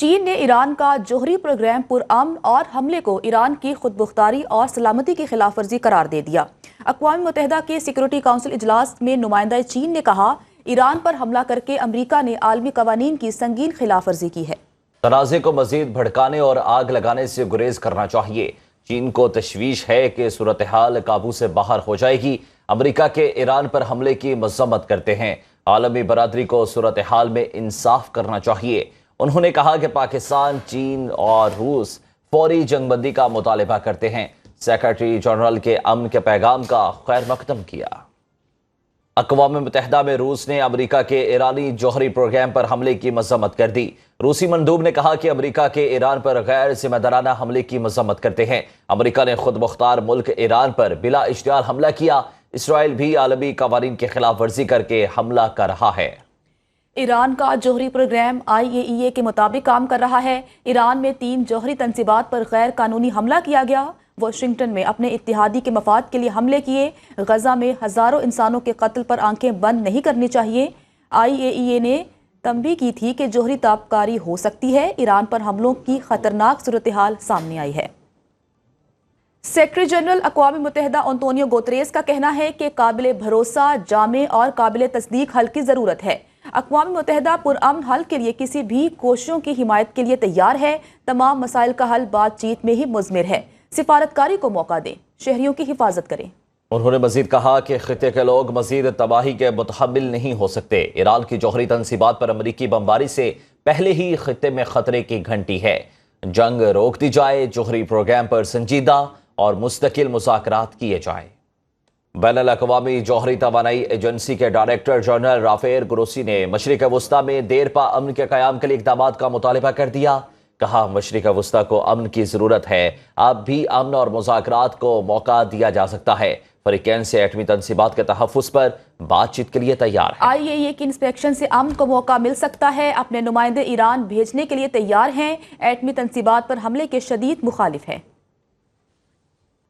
چین نے ایران کا جوہری پروگرام پرامن اور حملے کو ایران کی خود مختاری اور سلامتی کی خلاف ورزی قرار دے دیا۔ اقوام متحدہ کے سیکورٹی کونسل اجلاس میں نمائندہ چین نے کہا، ایران پر حملہ کر کے امریکہ نے عالمی قوانین کی سنگین خلاف ورزی کی ہے۔ تنازع کو مزید بھڑکانے اور آگ لگانے سے گریز کرنا چاہیے۔ چین کو تشویش ہے کہ صورتحال قابو سے باہر ہو جائے گی۔ امریکہ کے ایران پر حملے کی مذمت کرتے ہیں۔ عالمی برادری کو صورتحال میں انصاف کرنا چاہیے۔ انہوں نے کہا کہ پاکستان، چین اور روس فوری جنگ بندی کا مطالبہ کرتے ہیں۔ سیکرٹری جنرل کے امن کے پیغام کا خیر مقدم کیا۔ اقوام متحدہ میں روس نے امریکہ کے ایرانی جوہری پروگرام پر حملے کی مذمت کر دی۔ روسی مندوب نے کہا کہ امریکہ کے ایران پر غیر ذمہ دارانہ حملے کی مذمت کرتے ہیں۔ امریکہ نے خود مختار ملک ایران پر بلا اشتعال حملہ کیا۔ اسرائیل بھی عالمی قوانین کی خلاف ورزی کر کے حملہ کر رہا ہے۔ ایران کا جوہری پروگرام IAEA کے مطابق کام کر رہا ہے۔ ایران میں 3 جوہری تنصیبات پر غیر قانونی حملہ کیا گیا۔ واشنگٹن میں اپنے اتحادی کے مفاد کے لیے حملے کیے۔ غزہ میں ہزاروں انسانوں کے قتل پر آنکھیں بند نہیں کرنی چاہیے۔ IAEA نے تنبیہ کی تھی کہ جوہری تابکاری ہو سکتی ہے۔ ایران پر حملوں کی خطرناک صورتحال سامنے آئی ہے۔ سیکرٹری جنرل اقوام متحدہ انطونیو گوتریس کا کہنا ہے کہ قابل بھروسہ، جامع اور قابل تصدیق حل کی ضرورت ہے۔ اقوام متحدہ پرامن حل کے لیے کسی بھی کوششوں کی حمایت کے لیے تیار ہے۔ تمام مسائل کا حل بات چیت میں ہی مضمر ہے۔ سفارتکاری کو موقع دیں، شہریوں کی حفاظت کریں۔ انہوں نے مزید کہا کہ خطے کے لوگ مزید تباہی کے متحمل نہیں ہو سکتے۔ ایران کی جوہری تنصیبات پر امریکی بمباری سے پہلے ہی خطے میں خطرے کی گھنٹی ہے۔ جنگ روک دی جائے، جوہری پروگرام پر سنجیدہ اور مستقل مذاکرات کیے جائیں۔ بین الاقوامی جوہری توانائی ایجنسی کے ڈائریکٹر جنرل رافیل گروسی نے مشرق وسطیٰ میں دیرپا امن کے قیام کے لیے اقدامات کا مطالبہ کر دیا۔ کہا، مشرق وسطیٰ کو امن کی ضرورت ہے۔ اب بھی امن اور مذاکرات کو موقع دیا جا سکتا ہے۔ فریقین سے ایٹمی تنصیبات کے تحفظ پر بات چیت کے لیے تیار ہے۔ IAEA کی انسپیکشن سے امن کو موقع مل سکتا ہے۔ اپنے نمائندے ایران بھیجنے کے لیے تیار ہیں۔ ایٹمی تنصیبات پر حملے کے شدید مخالف ہیں۔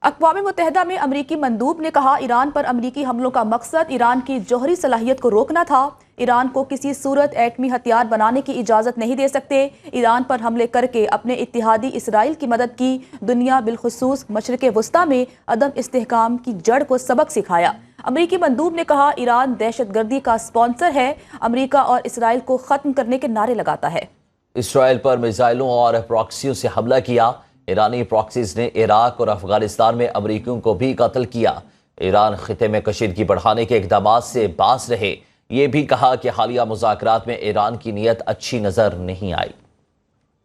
اقوام متحدہ میں امریکی مندوب نے کہا، ایران پر امریکی حملوں کا مقصد ایران کی جوہری صلاحیت کو روکنا تھا۔ ایران کو کسی صورت ایٹمی ہتھیار بنانے کی اجازت نہیں دے سکتے۔ ایران پر حملے کر کے اپنے اتحادی اسرائیل کی مدد کی۔ دنیا بالخصوص مشرق وسطیٰ میں عدم استحکام کی جڑ کو سبق سکھایا۔ امریکی مندوب نے کہا، ایران دہشت گردی کا سپانسر ہے، امریکہ اور اسرائیل کو ختم کرنے کے نعرے لگاتا ہے۔ اسرائیل پر میزائلوں اور پراکسیوں سے حملہ کیا۔ ایرانی پراکسیز نے عراق اور افغانستان میں امریکیوں کو بھی قتل کیا۔ ایران خطے میں کشیدگی بڑھانے کے اقدامات سے باز رہے۔ یہ بھی کہا کہ حالیہ مذاکرات میں ایران کی نیت اچھی نظر نہیں آئی۔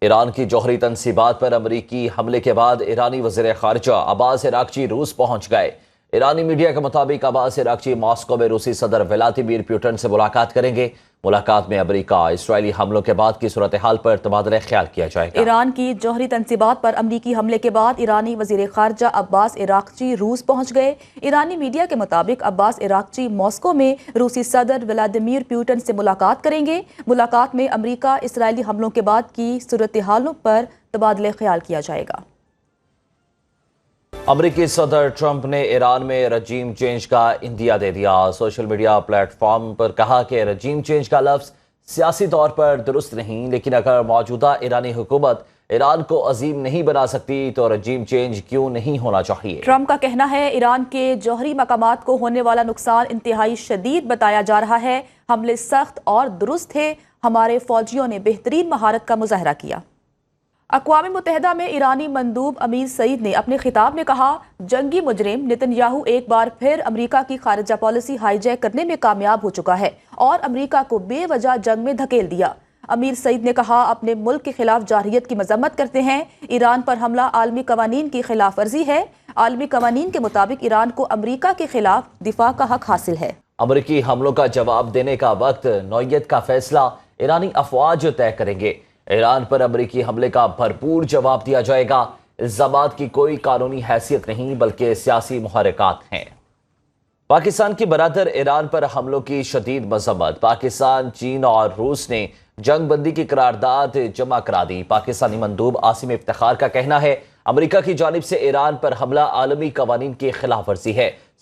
ایران کی جوہری تنصیبات پر امریکی حملے کے بعد ایرانی وزیر خارجہ عباس عراقچی روس پہنچ گئے۔ ایرانی میڈیا کے مطابق عباس عراقچی ماسکو میں روسی صدر ولادیمیر پوٹن سے ملاقات کریں گے۔ ملاقات میں امریکہ اسرائیلی حملوں کے بعد کی صورتحال پر تبادلہ خیال کیا جائے گا۔ ایران کی جوہری تنصیبات پر امریکی حملے کے بعد ایرانی وزیر خارجہ عباس عراقچی روس پہنچ گئے۔ ایرانی میڈیا کے مطابق عباس عراقچی ماسکو میں روسی صدر ولادیمیر پوٹن سے ملاقات کریں گے۔ ملاقات میں امریکہ اسرائیلی حملوں کے بعد کی صورتحالوں پر تبادلہ خیال کیا جائے گا۔ امریکی صدر ٹرمپ نے ایران میں رجیم چینج کا اندیا دے دیا۔ سوشل میڈیا پلیٹ فارم پر کہا کہ رجیم چینج کا لفظ سیاسی طور پر درست نہیں، لیکن اگر موجودہ ایرانی حکومت ایران کو عظیم نہیں بنا سکتی تو رجیم چینج کیوں نہیں ہونا چاہیے۔ ٹرمپ کا کہنا ہے، ایران کے جوہری مقامات کو ہونے والا نقصان انتہائی شدید بتایا جا رہا ہے۔ حملے سخت اور درست تھے۔ ہمارے فوجیوں نے بہترین مہارت کا مظاہرہ کیا۔ اقوام متحدہ میں ایرانی مندوب امیر سعید نے اپنے خطاب میں کہا، جنگی مجرم نتن یاہو ایک بار پھر امریکہ کی خارجہ پالیسی ہائی جیک کرنے میں کامیاب ہو چکا ہے اور امریکہ کو بے وجہ جنگ میں دھکیل دیا۔ امیر سعید نے کہا، اپنے ملک کے خلاف جارحیت کی مذمت کرتے ہیں۔ ایران پر حملہ عالمی قوانین کی خلاف ورزی ہے۔ عالمی قوانین کے مطابق ایران کو امریکہ کے خلاف دفاع کا حق حاصل ہے۔ امریکی حملوں کا جواب دینے کا وقت، نوعیت کا فیصلہ ایرانی افواج طے کریں گے۔ ایران پر امریکی حملے کا بھرپور جواب دیا جائے گا۔ الزامات کی کوئی قانونی حیثیت نہیں بلکہ سیاسی محرکات ہیں۔ پاکستان کی برادر ایران پر حملوں کی شدید مذمت۔ پاکستان، چین اور روس نے جنگ بندی کی قرارداد جمع کرا دی۔ پاکستانی مندوب عاصم افتخار کا کہنا ہے، امریکہ کی جانب سے ایران پر حملہ عالمی قوانین کی خلاف ورزی ہے۔